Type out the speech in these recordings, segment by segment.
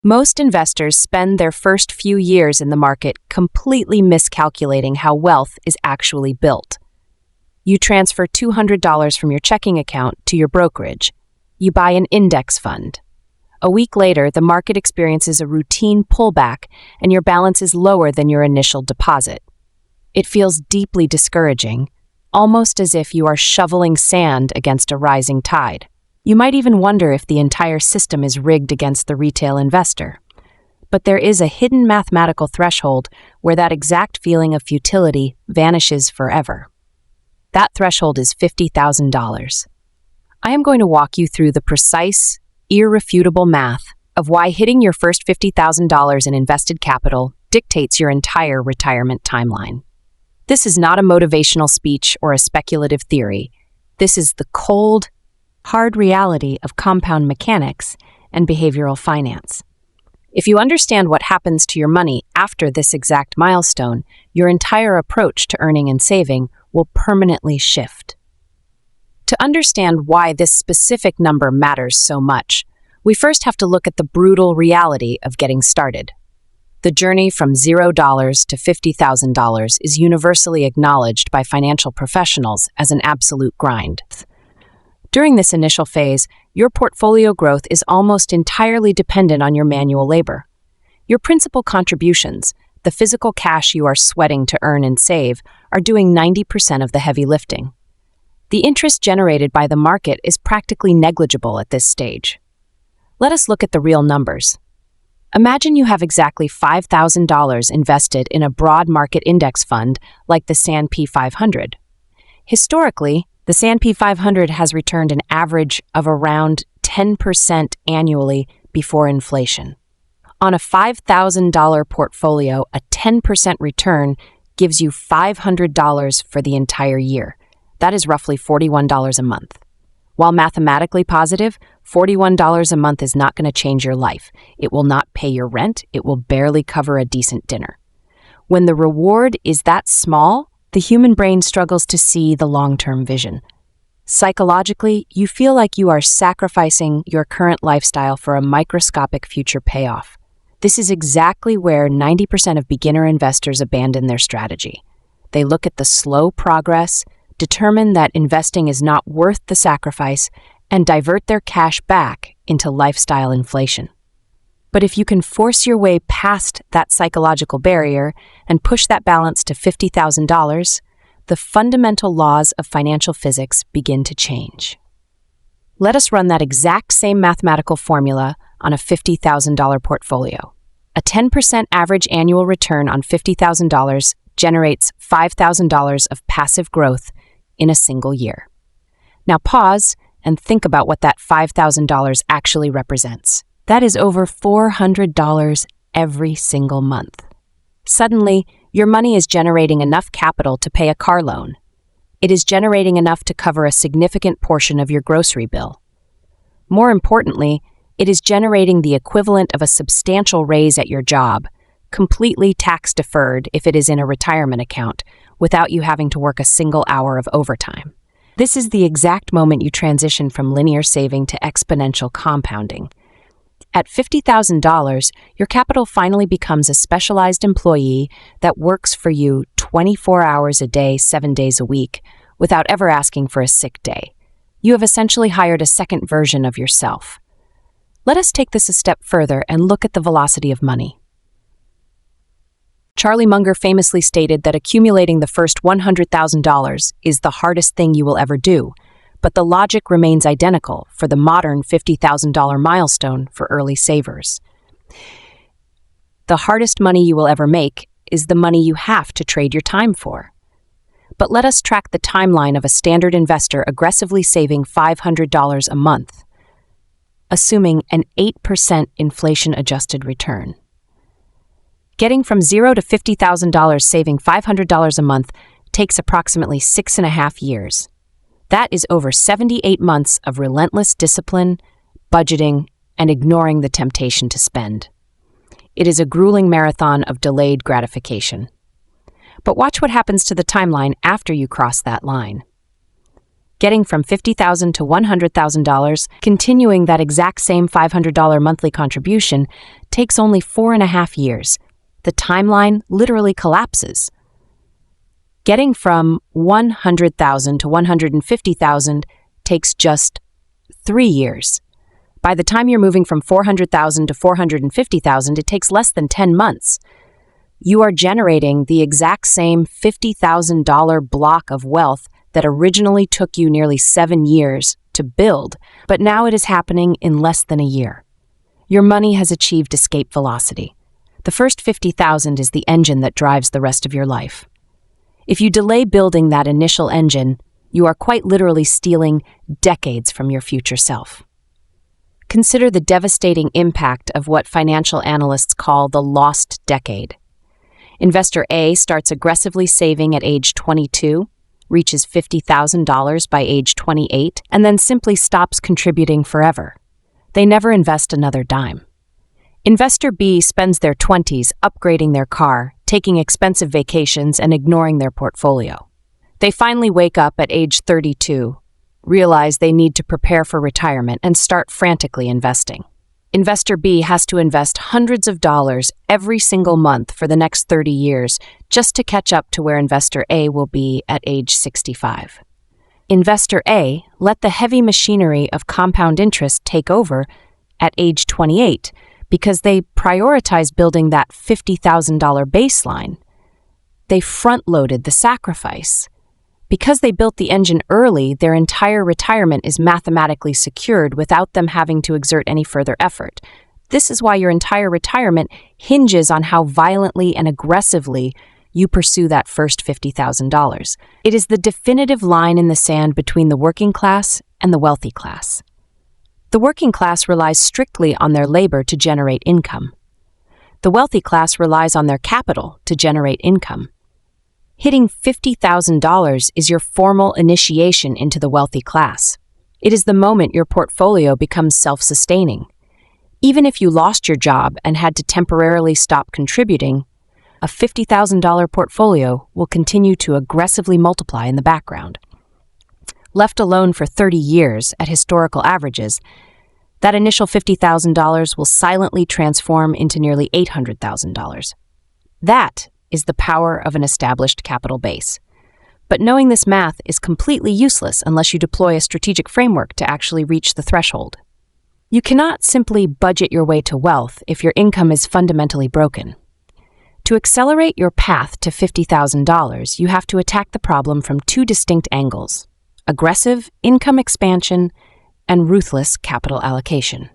Most investors spend their first few years in the market completely miscalculating how wealth is actually built. You transfer $200 from your checking account to your brokerage. You buy an index fund. A week later, the market experiences a routine pullback and your balance is lower than your initial deposit. It feels deeply discouraging, almost as if you are shoveling sand against a rising tide. You might even wonder if the entire system is rigged against the retail investor. But there is a hidden mathematical threshold where that exact feeling of futility vanishes forever. That threshold is $50,000. I am going to walk you through the precise, irrefutable math of why hitting your first $50,000 in invested capital dictates your entire retirement timeline. This is not a motivational speech or a speculative theory. This is the cold, hard reality of compound mechanics and behavioral finance. If you understand what happens to your money after this exact milestone, your entire approach to earning and saving will permanently shift. To understand why this specific number matters so much, we first have to look at the brutal reality of getting started. The journey from $0 to $50,000 is universally acknowledged by financial professionals as an absolute grind. During this initial phase, your portfolio growth is almost entirely dependent on your manual labor. Your principal contributions, the physical cash you are sweating to earn and save, are doing 90% of the heavy lifting. The interest generated by the market is practically negligible at this stage. Let us look at the real numbers. Imagine you have exactly $5,000 invested in a broad market index fund like the S&P 500. Historically, the S&P 500 has returned an average of around 10% annually before inflation. On a $5,000 portfolio, a 10% return gives you $500 for the entire year. That is roughly $41 a month. While mathematically positive, $41 a month is not going to change your life. It will not pay your rent. It will barely cover a decent dinner. When the reward is that small, the human brain struggles to see the long-term vision. Psychologically, you feel like you are sacrificing your current lifestyle for a microscopic future payoff. This is exactly where 90% of beginner investors abandon their strategy. They look at the slow progress, determine that investing is not worth the sacrifice, and divert their cash back into lifestyle inflation. But if you can force your way past that psychological barrier and push that balance to $50,000, the fundamental laws of financial physics begin to change. Let us run that exact same mathematical formula on a $50,000 portfolio. A 10% average annual return on $50,000 generates $5,000 of passive growth in a single year. Now pause and think about what that $5,000 actually represents. That is over $400 every single month. Suddenly, your money is generating enough capital to pay a car loan. It is generating enough to cover a significant portion of your grocery bill. More importantly, it is generating the equivalent of a substantial raise at your job, completely tax-deferred if it is in a retirement account, without you having to work a single hour of overtime. This is the exact moment you transition from linear saving to exponential compounding. At $50,000, your capital finally becomes a specialized employee that works for you 24 hours a day, 7 days a week, without ever asking for a sick day. You have essentially hired a second version of yourself. Let us take this a step further and look at the velocity of money. Charlie Munger famously stated that accumulating the first $100,000 is the hardest thing you will ever do, but the logic remains identical for the modern $50,000 milestone for early savers. The hardest money you will ever make is the money you have to trade your time for. But let us track the timeline of a standard investor aggressively saving $500 a month, assuming an 8% inflation-adjusted return. Getting from $0 to $50,000 saving $500 a month takes approximately 6.5 years. That is over 78 months of relentless discipline, budgeting, and ignoring the temptation to spend. It is a grueling marathon of delayed gratification. But watch what happens to the timeline after you cross that line. Getting from $50,000 to $100,000, continuing that exact same $500 monthly contribution, takes only 4.5 years. The timeline literally collapses. Getting from $100,000 to $150,000 takes just 3 years. By the time you're moving from $400,000 to $450,000, it takes less than 10 months. You are generating the exact same $50,000 block of wealth that originally took you nearly 7 years to build, but now it is happening in less than a year. Your money has achieved escape velocity. The first $50,000 is the engine that drives the rest of your life. If you delay building that initial engine, you are quite literally stealing decades from your future self. Consider the devastating impact of what financial analysts call the lost decade. Investor A starts aggressively saving at age 22, reaches $50,000 by age 28, and then simply stops contributing forever. They never invest another dime. Investor B spends their 20s upgrading their car, taking expensive vacations, and ignoring their portfolio. They finally wake up at age 32, realize they need to prepare for retirement, and start frantically investing. Investor B has to invest hundreds of dollars every single month for the next 30 years just to catch up to where Investor A will be at age 65. Investor A let the heavy machinery of compound interest take over at age 28 because they prioritize building that $50,000 baseline. They front-loaded the sacrifice. Because they built the engine early, their entire retirement is mathematically secured without them having to exert any further effort. This is why your entire retirement hinges on how violently and aggressively you pursue that first $50,000. It is the definitive line in the sand between the working class and the wealthy class. The working class relies strictly on their labor to generate income. The wealthy class relies on their capital to generate income. Hitting $50,000 is your formal initiation into the wealthy class. It is the moment your portfolio becomes self-sustaining. Even if you lost your job and had to temporarily stop contributing, a $50,000 portfolio will continue to aggressively multiply in the background. Left alone for 30 years at historical averages, that initial $50,000 will silently transform into nearly $800,000. That is the power of an established capital base. But knowing this math is completely useless unless you deploy a strategic framework to actually reach the threshold. You cannot simply budget your way to wealth if your income is fundamentally broken. To accelerate your path to $50,000, you have to attack the problem from two distinct angles: aggressive income expansion and ruthless capital allocation.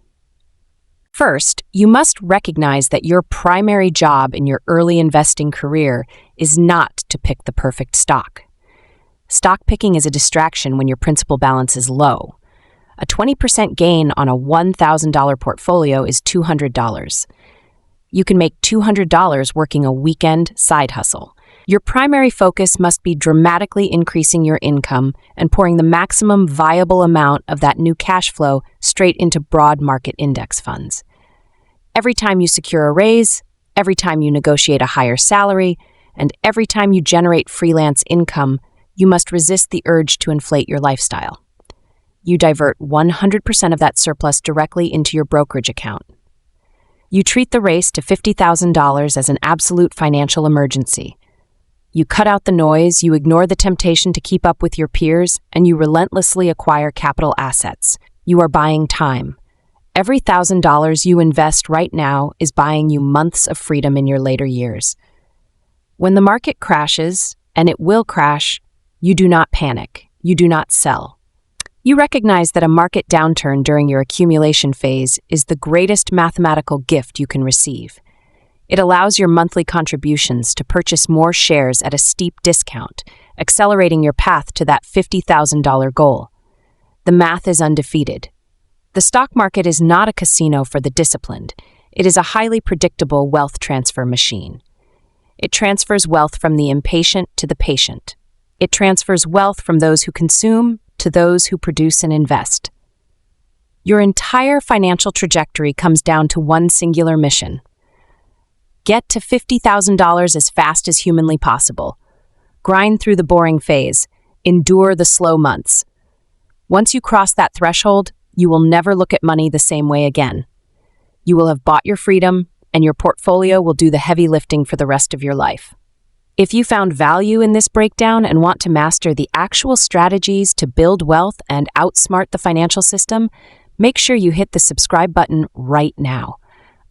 First, you must recognize that your primary job in your early investing career is not to pick the perfect stock. Stock picking is a distraction when your principal balance is low. A 20% gain on a $1,000 portfolio is $200. You can make $200 working a weekend side hustle. Your primary focus must be dramatically increasing your income and pouring the maximum viable amount of that new cash flow straight into broad market index funds. Every time you secure a raise, every time you negotiate a higher salary, and every time you generate freelance income, you must resist the urge to inflate your lifestyle. You divert 100% of that surplus directly into your brokerage account. You treat the race to $50,000 as an absolute financial emergency. You cut out the noise, you ignore the temptation to keep up with your peers, and you relentlessly acquire capital assets. You are buying time. Every $1,000 you invest right now is buying you months of freedom in your later years. When the market crashes, and it will crash, you do not panic. You do not sell. You recognize that a market downturn during your accumulation phase is the greatest mathematical gift you can receive. It allows your monthly contributions to purchase more shares at a steep discount, accelerating your path to that $50,000 goal. The math is undefeated. The stock market is not a casino for the disciplined. It is a highly predictable wealth transfer machine. It transfers wealth from the impatient to the patient. It transfers wealth from those who consume to those who produce and invest. Your entire financial trajectory comes down to one singular mission: get to $50,000 as fast as humanly possible. Grind through the boring phase. Endure the slow months. Once you cross that threshold, you will never look at money the same way again. You will have bought your freedom, and your portfolio will do the heavy lifting for the rest of your life. If you found value in this breakdown and want to master the actual strategies to build wealth and outsmart the financial system, make sure you hit the subscribe button right now.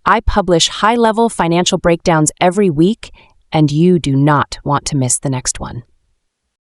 I publish high-level financial breakdowns every week, and you do not want to miss the next one.